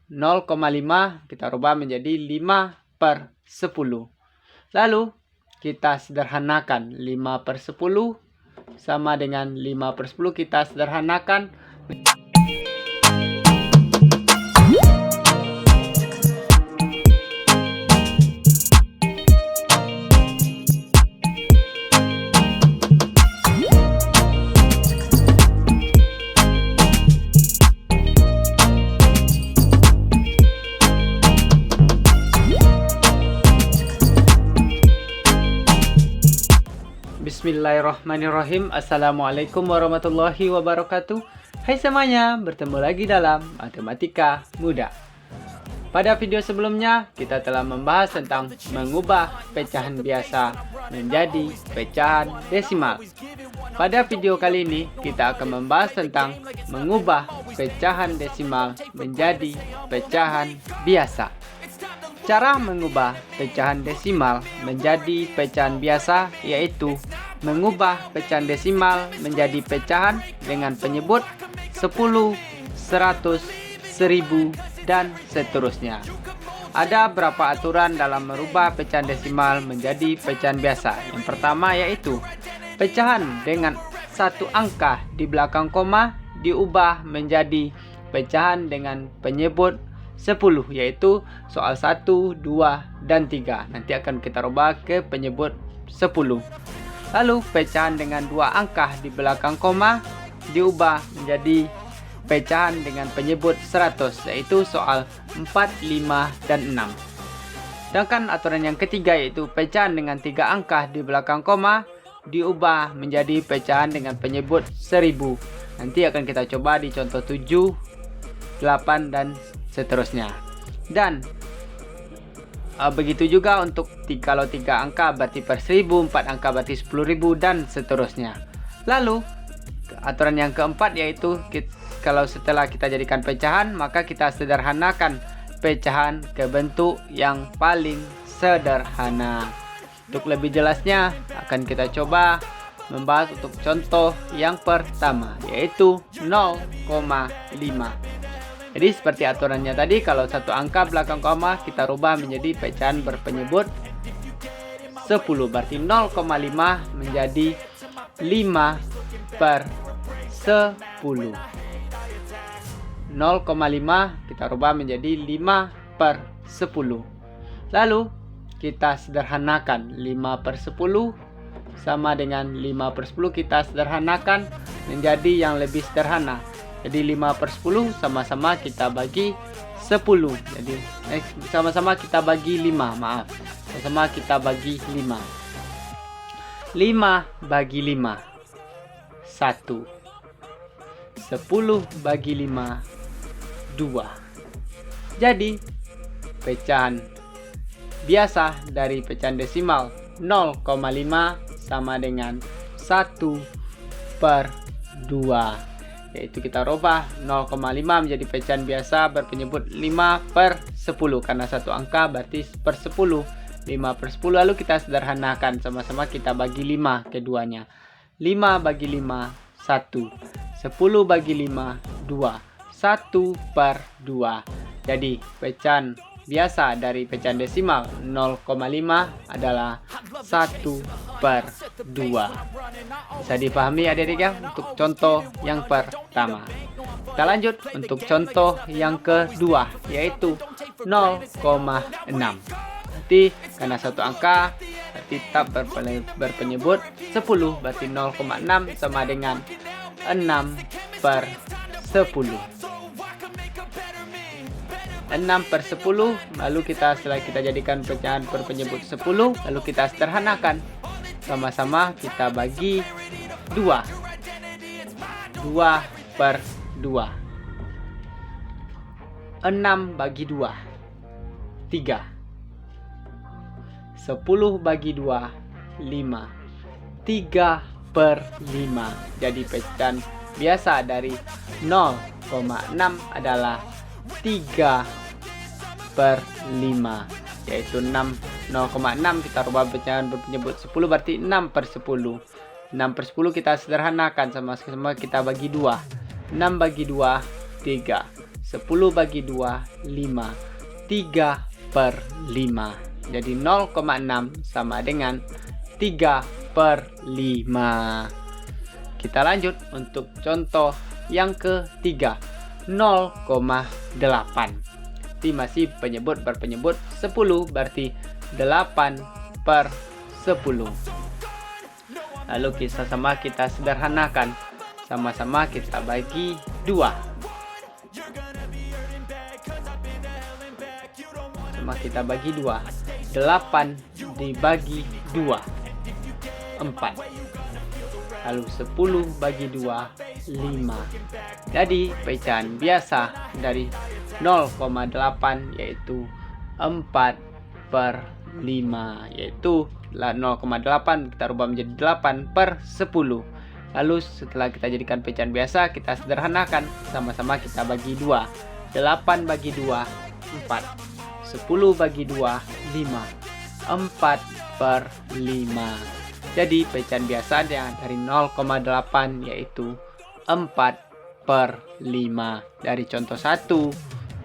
0,5 kita rubah menjadi 5/10. Lalu kita sederhanakan 5/10 sama dengan 5/10 kita sederhanakan. Bismillahirrahmanirrahim. Assalamualaikum warahmatullahi wabarakatuh. Hai semuanya, bertemu lagi dalam Matematika Mudah. Pada video sebelumnya, kita telah membahas tentang mengubah pecahan biasa menjadi pecahan desimal. Pada video kali ini, kita akan membahas tentang mengubah pecahan desimal menjadi pecahan biasa. Cara mengubah pecahan desimal menjadi pecahan biasa yaitu mengubah pecahan desimal menjadi pecahan dengan penyebut 10, 100, 1000, dan seterusnya. Ada beberapa aturan dalam merubah pecahan desimal menjadi pecahan biasa. Yang pertama yaitu pecahan dengan satu angka di belakang koma diubah menjadi pecahan dengan penyebut 10, yaitu soal 1, 2, dan 3. Nanti akan kita rubah ke penyebut 10. Lalu pecahan dengan dua angka di belakang koma diubah menjadi pecahan dengan penyebut 100, yaitu soal 4, 5, dan 6. Sedangkan aturan yang ketiga yaitu pecahan dengan tiga angka di belakang koma diubah menjadi pecahan dengan penyebut 1000. Nanti akan kita coba di contoh 7, 8, dan seterusnya. Dan begitu juga untuk kalau 3 angka berarti per 1000, 4 angka berarti 10.000, dan seterusnya. Lalu aturan yang keempat yaitu kalau setelah kita jadikan pecahan, maka kita sederhanakan pecahan ke bentuk yang paling sederhana. Untuk lebih jelasnya akan kita coba membahas untuk contoh yang pertama yaitu 0,5. Jadi seperti aturannya tadi, kalau satu angka belakang koma kita rubah menjadi pecahan berpenyebut 10. Berarti 0,5 menjadi 5/10. 0,5 kita rubah menjadi 5/10. Lalu kita sederhanakan 5/10 sama dengan 5/10 kita sederhanakan menjadi yang lebih sederhana. Jadi 5/10 sama-sama kita bagi 10. Jadi sama-sama kita bagi 5, maaf. Sama-sama kita bagi 5. 5 bagi 5 1. 10 bagi 5 2. Jadi pecahan biasa dari pecahan desimal 0,5 sama dengan 1/2. Yaitu kita rubah 0,5 menjadi pecahan biasa berpenyebut 5/10 karena satu angka berarti per 10. 5/10. Lalu kita sederhanakan, sama-sama kita bagi 5 keduanya. 5 bagi 5 1. 10 bagi 5 2. 1/2. Jadi pecahan biasa dari pecahan desimal 0,5 adalah 1/2. Bisa dipahami adik-adik ya untuk contoh yang pertama. Kita lanjut untuk contoh yang kedua yaitu 0,6. Nanti karena satu angka tetap berpenyebut 10, berarti 0,6 sama dengan 6/10. 6/10. Lalu setelah kita jadikan pecahan berpenyebut 10, lalu kita sederhanakan, sama-sama kita bagi 2. 2/2. 6 bagi 2 3. 10 bagi 2 5. 3/5. Jadi pecahan biasa dari 0,6 adalah 3/5, yaitu 0,6 kita rubah pecahan berpenyebut 10 berarti 6/10. 6/10 kita sederhanakan, sama-sama kita bagi 2. 6 bagi 2 3. 10 bagi 2, 5. 3/5. Jadi 0,6 sama dengan 3/5. Kita lanjut untuk contoh yang ketiga, 0,8. Ini masih penyebut berpenyebut 10, berarti 8/10. Lalu sama kita sederhanakan. Sama-sama kita bagi 2. Sama kita bagi 2. 8 dibagi 2, 4. Lalu 10 bagi 2, 5. Jadi pecahan biasa dari 0,8 yaitu 4/5, yaitu 0,8 kita rubah menjadi 8/10. Lalu setelah kita jadikan pecahan biasa, kita sederhanakan. Sama-sama kita bagi 2. 8 bagi 2, 4. 10 bagi 2, 5. 4/5. Jadi pecahan biasa dari 0,8 yaitu 4/5. Dari contoh 1,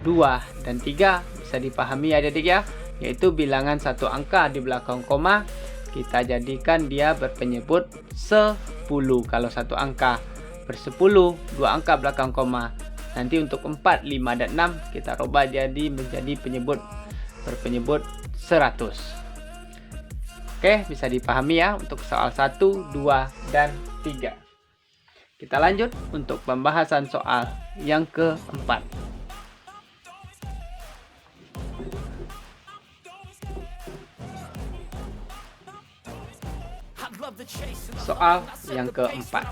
2, dan 3 bisa dipahami adik-adik ya, yaitu bilangan satu angka di belakang koma kita jadikan dia berpenyebut 10 kalau satu angka, bersepuluh 2 angka belakang koma. Nanti untuk 4, 5, dan 6 kita rubah jadi menjadi berpenyebut 100. Oke, bisa dipahami ya untuk soal 1, 2, dan 3. Kita lanjut untuk pembahasan soal yang keempat. Soal yang keempat.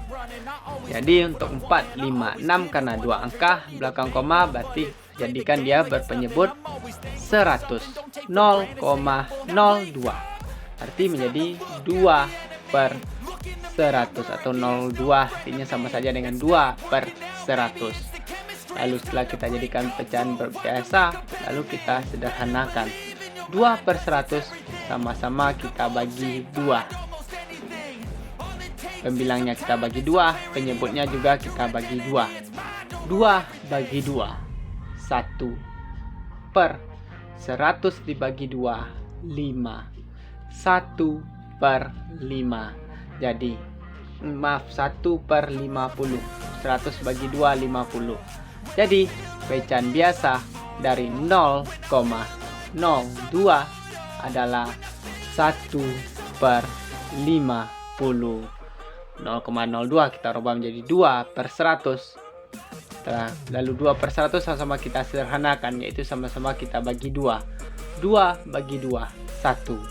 Jadi untuk 4, 5, 6 karena 2 angka belakang koma berarti jadikan dia berpenyebut 100. 0,02 arti menjadi 2/100 atau 0,2 artinya sama saja dengan 2/100. Lalu setelah kita jadikan pecahan biasa, lalu kita sederhanakan. 2/100 sama-sama kita bagi 2. Pembilangnya kita bagi 2, penyebutnya juga kita bagi 2. 2 bagi 2, 1/100 dibagi 2, 5. 1/5. Jadi 1/50. 100 bagi 2, 50. Jadi pecahan biasa dari 0,02 adalah 1/50. 0,02 kita rubah menjadi 2/100. Lalu 2/100 sama-sama kita sederhanakan, yaitu sama-sama kita bagi 2. 2 bagi 2, 1.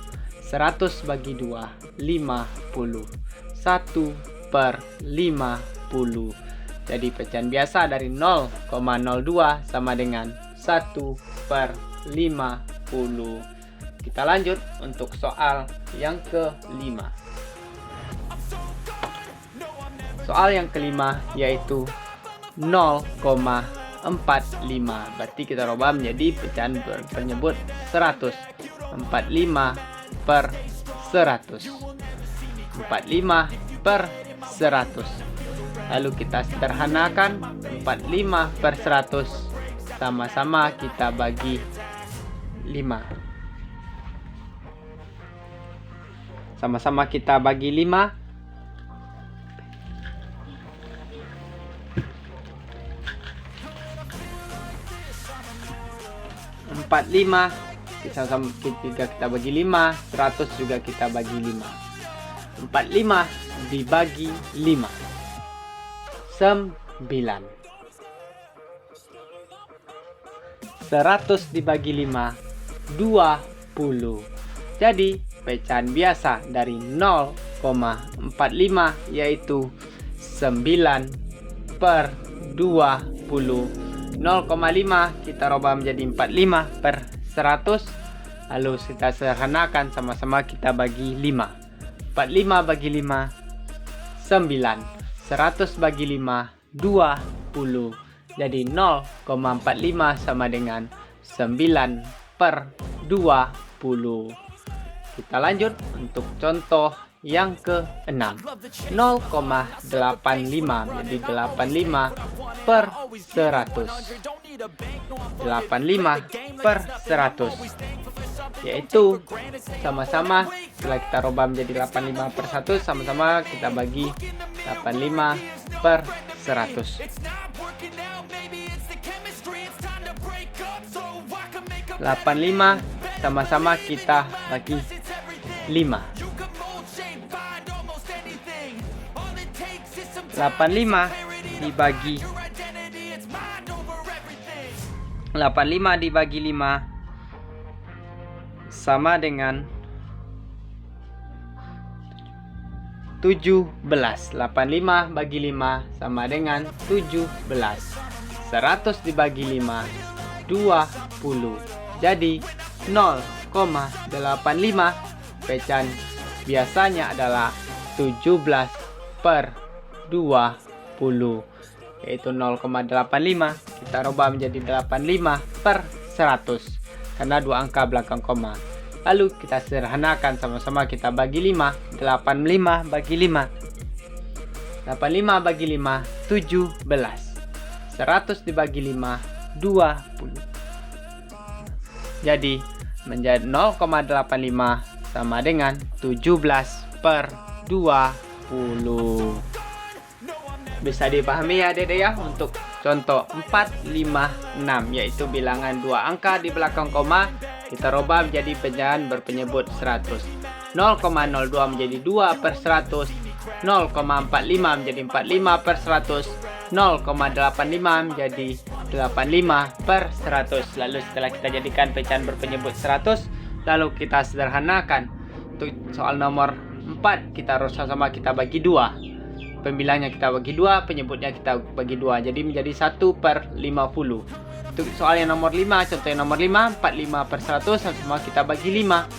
100 bagi 2, 50. 1/50. Jadi pecahan biasa dari 0,02 sama dengan 1/50. Kita lanjut untuk soal yang kelima. Soal yang kelima yaitu 0,45. Berarti kita rubah menjadi pecahan berpenyebut 100. 45/100. 45/100. Lalu kita sederhanakan. 45/100 sama-sama kita bagi 5. Sama-sama kita bagi 5. 45 kita bagi 5, 100 juga kita bagi 5. 45 dibagi 5, 9. 100 dibagi 5, 20. Jadi pecahan biasa dari 0,45 yaitu 9/20. 0,5 kita rubah menjadi 45/100. Lalu kita sederhanakan, sama-sama kita bagi 5. 45 bagi 5, 9. 100 bagi 5, 20. Jadi 0,45 sama dengan 9/20. Kita lanjut untuk contoh yang ke-6. 0,85 menjadi 85 per 100. 85 per 100. Yaitu sama-sama setelah kita rubah menjadi 85 per 1, sama-sama kita bagi 85 per 100. 85 sama-sama kita bagi 5. 85 dibagi 5 sama dengan 17. 85 bagi 5 sama dengan 17. 100 dibagi 5 20. Jadi 0,85 pecahan biasanya adalah 17 per 20, yaitu 0,85 kita rubah menjadi 85 per 100 karena dua angka belakang koma. Lalu kita sederhanakan, sama-sama kita bagi 5. 85 bagi 5. 85 bagi 5 17. 100 dibagi 5 20. Jadi menjadi 0,85 sama dengan 17 per 20. Bisa dipahami ya Dede ya untuk contoh 4, 5, 6, yaitu bilangan dua angka di belakang koma kita rubah menjadi pecahan berpenyebut 100. 0,02 menjadi 2 per 100. 0,45 menjadi 45 per 100. 0,85 menjadi 85 per 100. Lalu setelah kita jadikan pecahan berpenyebut 100, lalu kita sederhanakan. Untuk soal nomor 4 kita sama-sama kita bagi 2. Pembilangnya kita bagi 2, penyebutnya kita bagi 2. Jadi menjadi 1 per 50. Untuk soal yang nomor 5, contoh yang nomor 5, 45 per 100 sama kita bagi 5.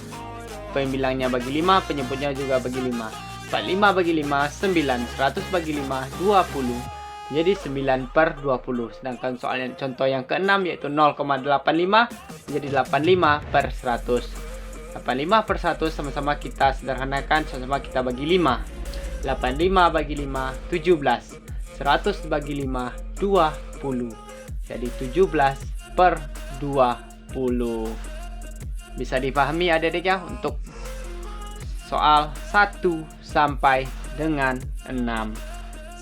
Pembilangnya bagi 5, penyebutnya juga bagi 5. 45 bagi 5 9, 100 bagi 5 20. Jadi 9 per 20. Sedangkan soal yang contoh yang ke-6 yaitu 0,85 menjadi 85 per 100. 85 per 100 sama-sama kita sederhanakan, sama-sama kita bagi 5. 85 bagi 5 17. 100 bagi 5 20. Jadi 17 per 20. Bisa dipahami adik-adik ya untuk soal 1 sampai dengan 6.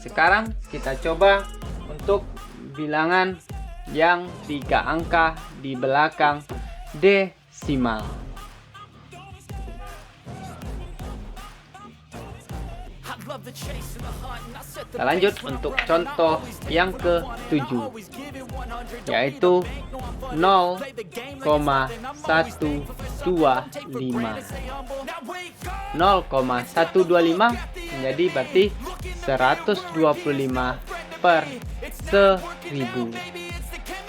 Sekarang kita coba untuk bilangan yang 3 angka di belakang desimal. Kita lanjut untuk contoh yang ke-7, yaitu 0,125. 0,125 menjadi berarti 125 per 1000.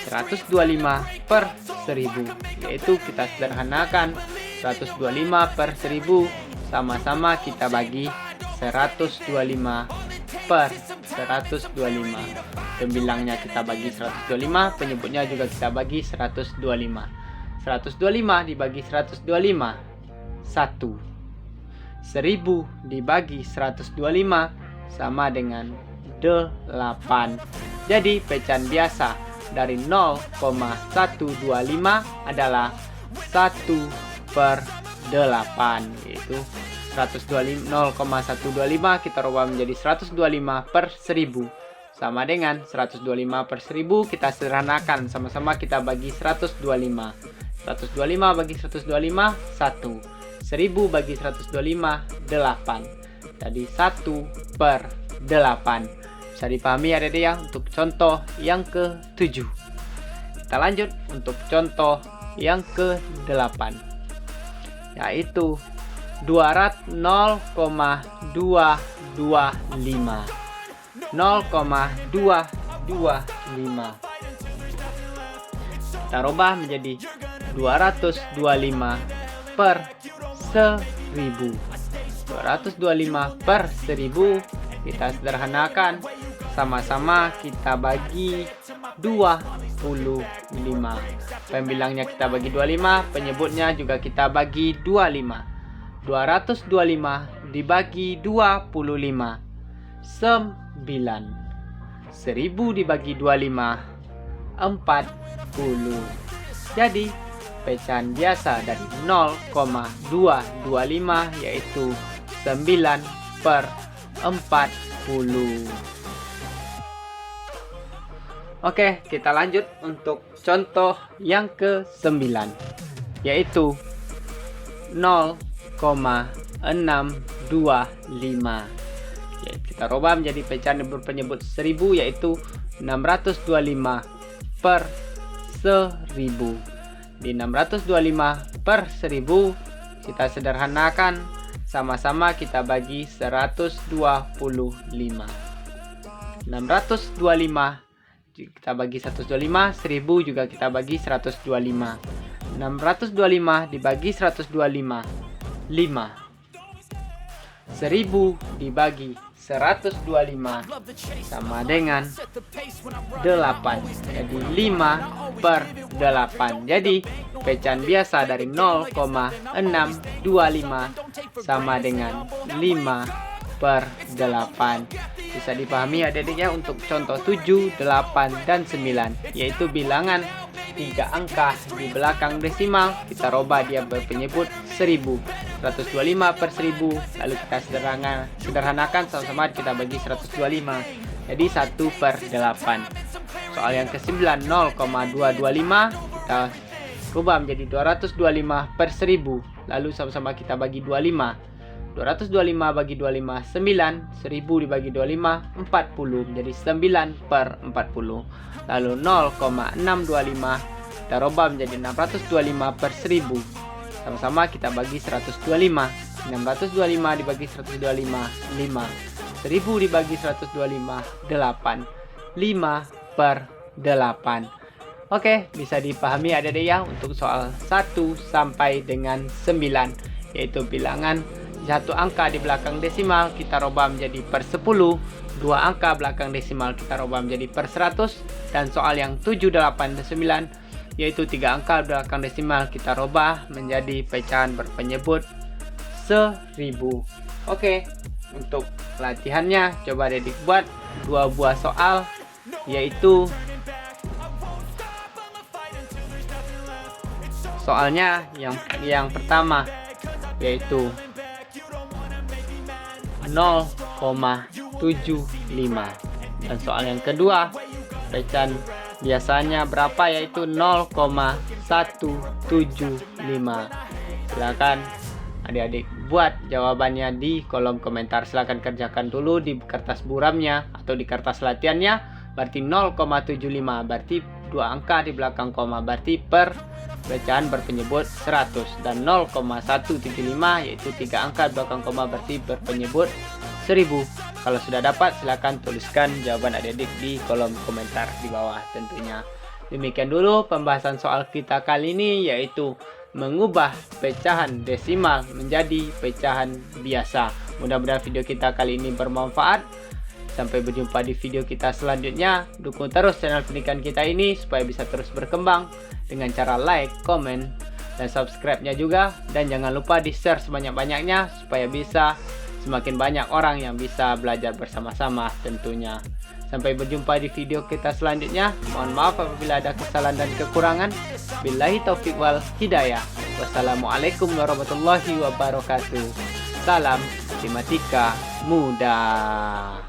125 per 1000, yaitu kita sederhanakan 125 per 1000 sama-sama kita bagi 125 per 125. Pembilangnya kita bagi 125, penyebutnya juga kita bagi 125. 125 dibagi 125 1. 1000 dibagi 125 sama dengan 8. Jadi pecahan biasa dari 0,125 adalah 1 per 8, yaitu 0,125 kita rubah menjadi 125 per 1000 sama dengan 125 per 1000 kita sederhanakan, sama-sama kita bagi 125. 125 bagi 125 1. 1000 bagi 125 8. Jadi 1 per 8. Bisa dipahami ya Dede ya untuk contoh yang ke-7. Kita lanjut untuk contoh yang ke-8, yaitu 0,225. 0,225 kita rubah menjadi 225 per 1000. 225 per 1000 kita sederhanakan, sama-sama kita bagi 25. Pembilangnya kita bagi 25, penyebutnya juga kita bagi 25. 225 dibagi 25, 9. 1000 dibagi 25, 40. Jadi pecahan biasa dari 0,225 yaitu 9/40. Oke, kita lanjut untuk contoh yang ke-9, yaitu 0,625. Ya, kita rubah menjadi pecahan yang berpenyebut 1000 yaitu 625 per 1000. Di 625 per 1000 kita sederhanakan, sama-sama kita bagi 125. 625 kita bagi 125, 1000 juga kita bagi 125. 625 dibagi 125, 5. 1000 dibagi 125 sama dengan 8. Jadi 5/8. Jadi pecahan biasa dari 0,625 sama dengan 5/8. Bisa dipahami adik-adiknya untuk contoh 7, 8, dan 9, yaitu bilangan 3 angka di belakang desimal kita rubah dia berpenyebut 1000. 125 per 1000, lalu kita sederhanakan, sama-sama kita bagi 125, jadi 1/8. Soal yang ke-9, 0,225 kita rubah menjadi 225 per 1000, lalu sama-sama kita bagi 25. 225 bagi 25, 9. 1000 dibagi 25, 40. Jadi 9/40. Lalu 0,625 kita rubah menjadi 625 per 1000. Sama-sama kita bagi 125. 625 dibagi 125, 5. 1000 dibagi 125, 8. 5/8. Oke, bisa dipahami adik-adik ya untuk soal 1 sampai dengan 9, yaitu bilangan satu angka di belakang desimal kita rubah menjadi per 10, dua angka belakang desimal kita rubah menjadi per 100, dan soal yang 7, 8, dan 9 yaitu 3 angka belakang desimal kita rubah menjadi pecahan berpenyebut 1000. Oke, untuk latihannya coba adik buat 2 buah soal, yaitu soalnya yang pertama yaitu 0,75, dan soal yang kedua pecahan biasanya berapa yaitu 0,175. Silakan adik-adik buat jawabannya di kolom komentar. Silakan kerjakan dulu di kertas buramnya atau di kertas latihannya. Berarti 0,75 berarti 2 angka di belakang koma berarti per pecahan berpenyebut 100, dan 0,175 yaitu 3 angka di belakang koma berarti berpenyebut 1000. Kalau sudah dapat silakan tuliskan jawaban adik-adik di kolom komentar di bawah tentunya. Demikian dulu pembahasan soal kita kali ini, yaitu mengubah pecahan desimal menjadi pecahan biasa. Mudah-mudahan video kita kali ini bermanfaat. Sampai berjumpa di video kita selanjutnya. Dukung terus channel pendidikan kita ini supaya bisa terus berkembang dengan cara like, komen, dan subscribe-nya juga. Dan jangan lupa di-share sebanyak-banyaknya supaya bisa semakin banyak orang yang bisa belajar bersama-sama tentunya. Sampai berjumpa di video kita selanjutnya. Mohon maaf apabila ada kesalahan dan kekurangan. Billahi taufiq wal hidayah. Wassalamualaikum warahmatullahi wabarakatuh. Salam matematika muda.